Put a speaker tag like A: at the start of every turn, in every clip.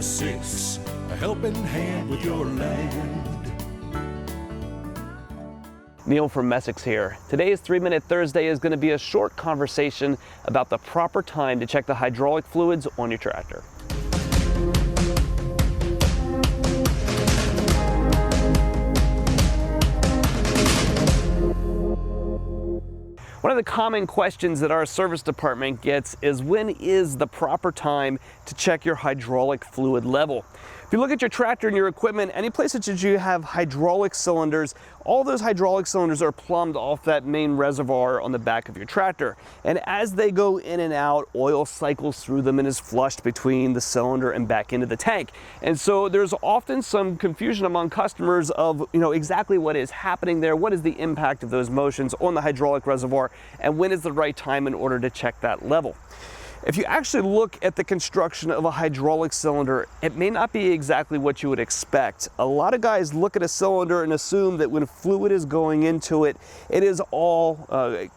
A: Messick's, a helping hand with your land.
B: Neil from Messick's here. Today's 3-Minute Thursday is going to be a short conversation about the proper time to check the hydraulic fluids on your tractor. One of the common questions that our service department gets is, when is the proper time to check your hydraulic fluid level? If you look at your tractor and your equipment, any place that you have hydraulic cylinders, all those hydraulic cylinders are plumbed off that main reservoir on the back of your tractor. And as they go in and out, oil cycles through them and is flushed between the cylinder and back into the tank. And so there's often some confusion among customers of, exactly what is happening there, what is the impact of those motions on the hydraulic reservoir, and when is the right time in order to check that level. If you actually look at the construction of a hydraulic cylinder, it may not be exactly what you would expect. A lot of guys look at a cylinder and assume that when fluid is going into it, it is all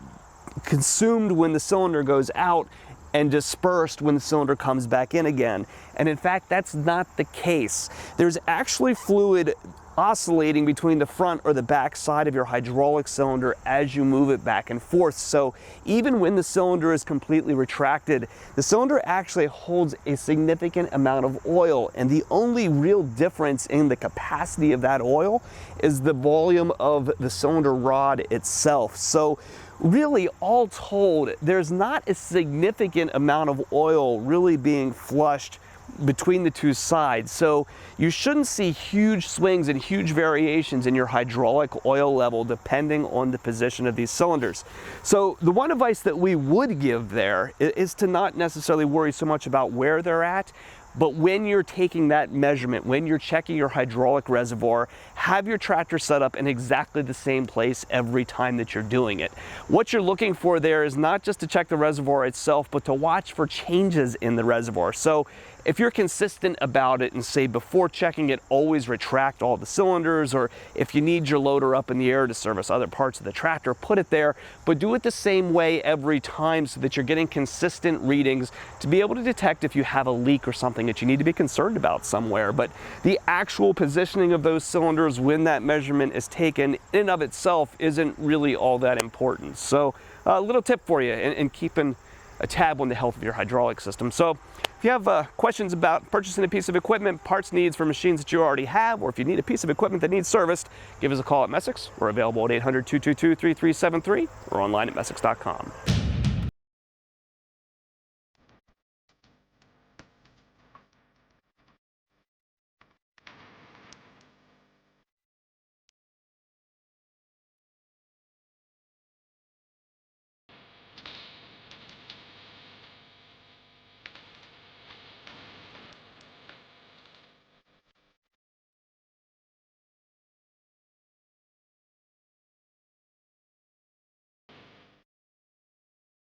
B: consumed when the cylinder goes out and dispersed when the cylinder comes back in again. And in fact, that's not the case. There's actually fluid oscillating between the front or the back side of your hydraulic cylinder as you move it back and forth. So even when the cylinder is completely retracted, the cylinder actually holds a significant amount of oil, and the only real difference in the capacity of that oil is the volume of the cylinder rod itself. So really, all told, there's not a significant amount of oil really being flushed between the two sides. So you shouldn't see huge swings and huge variations in your hydraulic oil level depending on the position of these cylinders. So the one advice that we would give there is to not necessarily worry so much about where they're at, but when you're taking that measurement, when you're checking your hydraulic reservoir, have your tractor set up in exactly the same place every time that you're doing it. What you're looking for there is not just to check the reservoir itself, but to watch for changes in the reservoir. So if you're consistent about it and say before checking it, always retract all the cylinders, or if you need your loader up in the air to service other parts of the tractor, put it there, but do it the same way every time so that you're getting consistent readings to be able to detect if you have a leak or something that you need to be concerned about somewhere. But the actual positioning of those cylinders when that measurement is taken in and of itself isn't really all that important. So a little tip for you in keeping a tab on the health of your hydraulic system. So if you have questions about purchasing a piece of equipment, parts needs for machines that you already have, or if you need a piece of equipment that needs serviced, give us a call at Messick's. We're available at 800-222-3373 or online at messicks.com.